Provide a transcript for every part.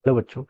Hello बच्चों,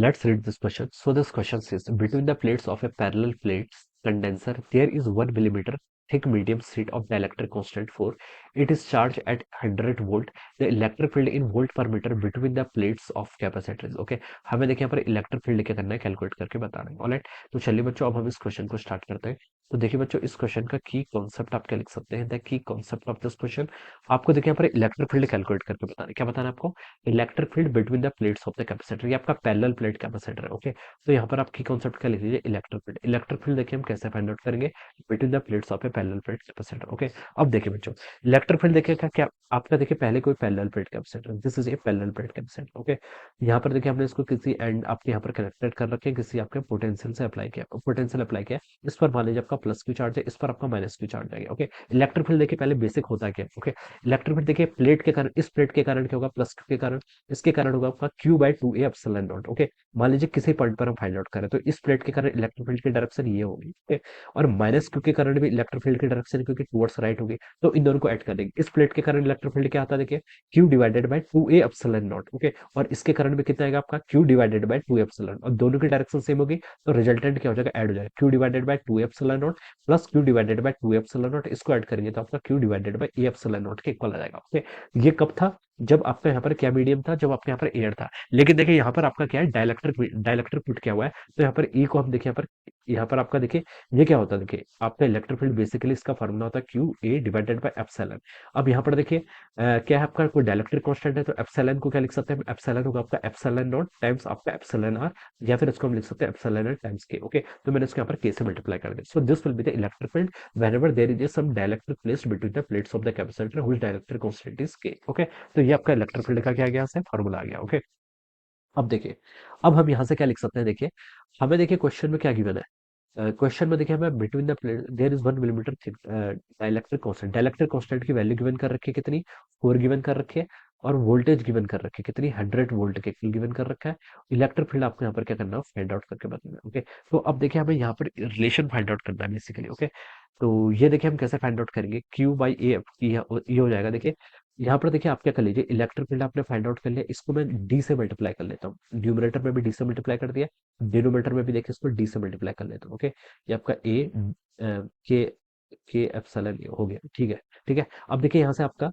let's read this question. So this question says between the plates of a parallel plates condenser there is 1 millimeter thick medium sheet of dielectric constant 4. It is charged at 100 volt. The electric field in volt per meter between the plates of capacitors. Okay, हमें देखिए यहाँ पर electric field क्या करना है, calculate करके बताना है. ऑलराइट, तो चलिए बच्चों अब हम इस क्वेश्चन को स्टार्ट करते हैं. तो देखिए बच्चों इस क्वेश्चन का की कॉन्सेप्ट आप क्या लिख सकते हैं. The key concept of this question, आपको देखिए यहाँ पर इलेक्ट्रिक फील्ड कैलकुलेट करके बताना है. क्या बताना है आपको? Electric field between the plates of the capacitor. ये आपका पैरेलल प्लेट कैपेसिटर है. ओके, तो यहाँ पर आपकी कॉन्सेप्ट क्या लिख लीजिए, इलेक्ट्रिक फील्ड. इलेक्ट्रिक फील्ड देखिए हम कैसे फाइंड आउट करेंगे, between the plates of A parallel plate capacitor. Okay, अब देखिए बच्चों इलेक्ट्रिक फील्ड देखिए क्या क्या आपका देखिए पहले कोई parallel plate capacitor, this is a parallel plate capacitor. Okay, यहाँ पर देखिए हमने इसको किसी एंड आपके यहाँ पर कनेक्टेड कर रखे, किसी आपके पोटेंशियल से अप्लाई किया, पोटेंशियल अप्लाई किया. इस पर मान लीजिए आपका प्लस क्यू चार्ज है, इस पर आपका माइनस क्यू चार्ज है. ओके, इलेक्ट्रिक फील्ड देखिए पहले बेसिक होता है क्या. ओके, इलेक्ट्रिक फील्ड देखिए प्लेट के कारण, इस प्लेट के कारण क्या होगा, प्लस क्यू के कारण, इसके कारण होगा आपका Q by two A epsilon not. Okay, मान लीजिए किसी पॉइंट पर हम फाइंड आउट करें तो इस प्लेट के कारण इलेक्ट्रिक फील्ड की डायरेक्शन ये होगी. ओके, और माइनस क्यू के कारण भी इलेक्ट्रिक फील्ड की डायरेक्शन क्योंकि टुवर्ड्स राइट होगी. तो इन दोनों को ऐड कर देंगे. इस प्लेट के कारण इलेक्ट्रिक फील्ड क्या आता है देखिए, Q divided by two A epsilon not. Okay, और इसके कारण भी कितना आएगा आपका, Q divided by two epsilon, और दोनों की डायरेक्शन सेम होगी तो रिजल्टेंट क्या हो जाएगा, ऐड हो जाएगा. Q divided by two epsilon not plus Q divided by two epsilon not, इसको ऐड करेंगे तो आपका Q divided by A epsilon not के इक्वल आ जाएगा. ओके, ये कब था, जब आपका यहाँ पर क्या मीडियम था, जब आपके यहाँ पर एयर था. लेकिन देखिए यहाँ पर आपका क्या है, डाइलेक्ट्रिक डाइलेक्ट्रिक पुट किया हुआ है. तो यहाँ पर ई को हम देखिए यहाँ पर आपका देखिए ये क्या होता है, देखिए आपका इलेक्ट्रिक फील्ड बेसिकली इसका फॉर्मूला होता है Q A divided by epsilon. अब यहाँ पर देखिए क्या है आपका कोई डाइलेक्ट्रिक कांस्टेंट है तो एप्सिलॉन को क्या लिख सकते हैं, एप्सिलॉन होगा आपका एप्सिलॉन नॉट टाइम्स आपका एप्सिलॉन आर, या फिर इसको हम लिख सकते हैं एप्सिलॉन आर टाइम्स के. ओके, तो मैंने इसको यहाँ पर के से मल्टीप्लाई कर दिया. सो this will be the electric field whenever there is some dielectric placed between the plates of the capacitor whose dielectric constant is k. Okay, तो ये आपका इलेक्ट्रिक फील्ड का क्या आ गया, से फॉर्मूला आ गया. ओके, अब देखिए अब हम यहाँ से क्या लिख सकते हैं, देखिए हमें देखिए क्वेश्चन में क्या गिवन है. क्वेश्चन में देखिए हमें between the plate there is 1 millimetre thick dielectric constant की वैल्यू गिवन कर रखी है कितनी, 4 गिवन कर रखी है, और वोल्टेज गिवन कर रखी है कितनी, 100 वोल्ट के गिवन कर रखा है. इलेक्ट्रिक फील्ड आपको यहाँ पर क्या करना है, फाइंड आउट करके बताना है. ओके, तो अब देखिए हमें यहाँ पर रिलेशन फाइंड आउट करना है बेसिकली. ओके, तो ये देखिए हम कैसे फाइंड आउट करेंगे, क्यू बाई ए, ये हो जाएगा. देखिए यहाँ पर देखिए आप क्या कर लीजिए, इलेक्ट्रिक फील्ड आपने फाइंड आउट कर लिया, इसको मैं डी से मल्टीप्लाई कर लेता हूँ. न्यूमरेटर में भी डी से मल्टीप्लाई कर दिया, डिनोमिनेटर में भी देखिए इसको डी से मल्टीप्लाई कर लेता हूँ. ओके, ये आपका ए के के एप्सिलॉन ए हो गया. ठीक है, ठीक है. अब देखिए यहाँ से आपका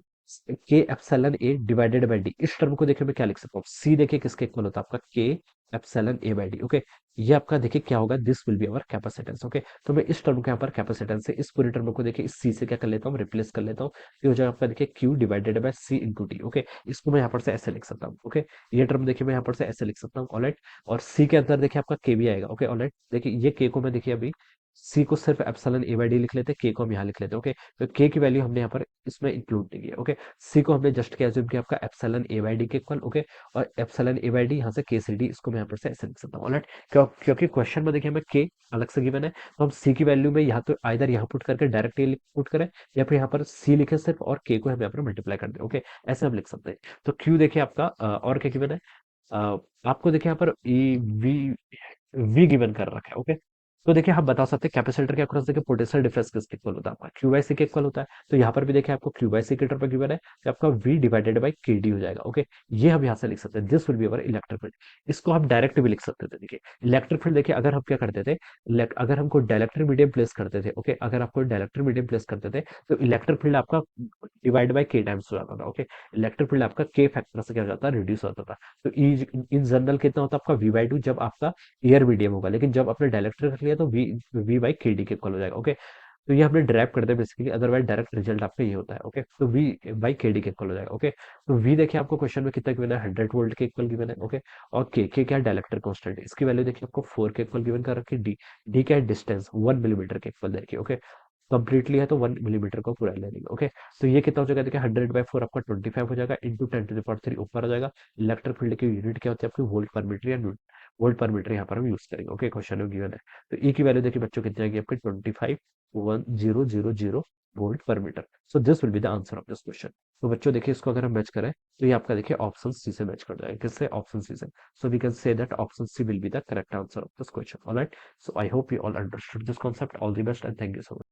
के epsilon A divided by D, इस टर्म को देखिए मैं क्या लिख सकता हूँ, सी देखिए किसके इक्वल होता है आपका, के epsilon A by D. Okay, ये आपका देखिए क्या होगा, this will be our capacitance. Okay, तो मैं इस टर्म के यहाँ पर कैपेसिटेंस से इस पूरे टर्म को देखिए इस सी से क्या कर लेता हूँ, रिप्लेस कर लेता हूँ. ये हो जाएगा आपका देखिए Q divided by C into T. Okay, इसको मैं यहाँ पर से ऐसे लिख सकता हूँ. ओके, ये टर्म देखिए मैं यहाँ पर से ऐसे लिख सकता हूँ. ऑलराइट, और सी के अंदर देखिए आपका के भी आएगा. ओके, ऑलराइट, देखिए ये के को मैं देखिए अभी सी को सिर्फ एप्सिलॉन ए बाई डी लिख लेते हैं, के को हम यहाँ लिख लेते हैं. ओके, तो के की वैल्यू हमने यहाँ पर इसमें इंक्लूड नहीं की है. ओके, सी को हमने जस्ट क्या एज्यूम किया आपका एप्सिलॉन ए बाई डी के इक्वल. ओके, और एप्सिलॉन ए बाई डी यहाँ से के सी डी, इसको मैं यहाँ पर से ऐसे लिख सकता हूँ. ऑलराइट, क्योंकि क्वेश्चन में देखिए हमें के अलग से गिवन है, तो हम सी की वैल्यू में यहाँ तो आइदर यहाँ पुट करके डायरेक्ट ए पुट करें, या फिर यहाँ पर सी लिखे सिर्फ और के को हम यहाँ पर मल्टीप्लाई कर दें. ओके, ऐसे हम लिख सकते हैं. तो क्यू देखिए आपका और क्या गिवन है, आपको देखिए यहाँ पर ई वी वी गिवन कर रखा है. ओके, तो देखिए हम बता सकते हैं कैपेसिटर के अक्रॉस देखिए पोटेंशियल डिफरेंस किसके इक्वल होता है, आपका क्यू बाई सी के इक्वल होता है. तो यहाँ पर भी देखिए आपको क्यू बाई सी के टर्म पर गिवन है, तो आपका वी डिवाइडेड बाई के डी हो जाएगा. ओके, ये हम यहाँ से लिख सकते हैं, this will be our electric field. इसको हम डायरेक्ट भी लिख सकते थे. देखिए इलेक्ट्रिक फील्ड देखिए अगर हम क्या करते थे, अगर हम कोई डाइलेक्ट्रिक मीडियम प्लेस करते थे. ओके, अगर आप कोई डाइलेक्ट्रिक मीडियम प्लेस करते थे तो इलेक्ट्रिक फील्ड आपका डिवाइड बाई के टाइम्स हो जाता था. ओके, इलेक्ट्रिक फील्ड आपका के फैक्टर से क्या हो जाता है, रिड्यूस होता था. तो इन जनरल कितना होता है आपका वी बाई टू, जब आपका एयर मीडियम होगा. लेकिन जब आपने डायलेक्ट्रिक रख लिया तो वी वी बाई के डी के इक्वल हो जाएगा. ओके, तो ये हमने ड्राइव कर दिया बेसिकली, अदरवाइज डायरेक्ट रिजल्ट आपका ये होता है. ओके, तो वी बाई के डी के इक्वल हो जाएगा. ओके, तो वी देखिए आपको क्वेश्चन में कितना गिवन है, 100 वोल्ट के इक्वल गिवन है. ओके, और के क्या डायलेक्ट्रिक कांस्टेंट है, इसकी वैल्यू देखिए आपको 4 के इक्वल गिवन कर रखी है. डी डी क्या है, डिस्टेंस 1 मिलीमीटर के इक्वल देखिए. ओके, कंप्लीटली है तो 1 मिलीमीटर को पूरा ले लेंगे. ओके, तो ये कितना हो जाएगा, देखिए 100/4 आपका 25 हो जाएगा, इंटू 10 to the power 3 ऊपर आ जाएगा. इलेक्ट्रिक फील्ड की यूनिट क्या होती है आपकी, वोल्ट पर मीटर या वोल्ट पर मीटर यहाँ पर हम यूज करेंगे. ओके, क्वेश्चन में गिवन है. तो ई की वैल्यू देखिए बच्चों कितनी आएगी आपकी, 25,1000 volt per metre. So this will be the answer of this question. तो बच्चों देखिए इसको अगर हम मैच करें तो ये आपका देखिए ऑप्शन सी से मैच कर जाएगा, किससे, ऑप्शन सी से. So we can say that option C will be the correct answer of this question. Alright, so I hope you all understood this concept. All the best and thank you so much.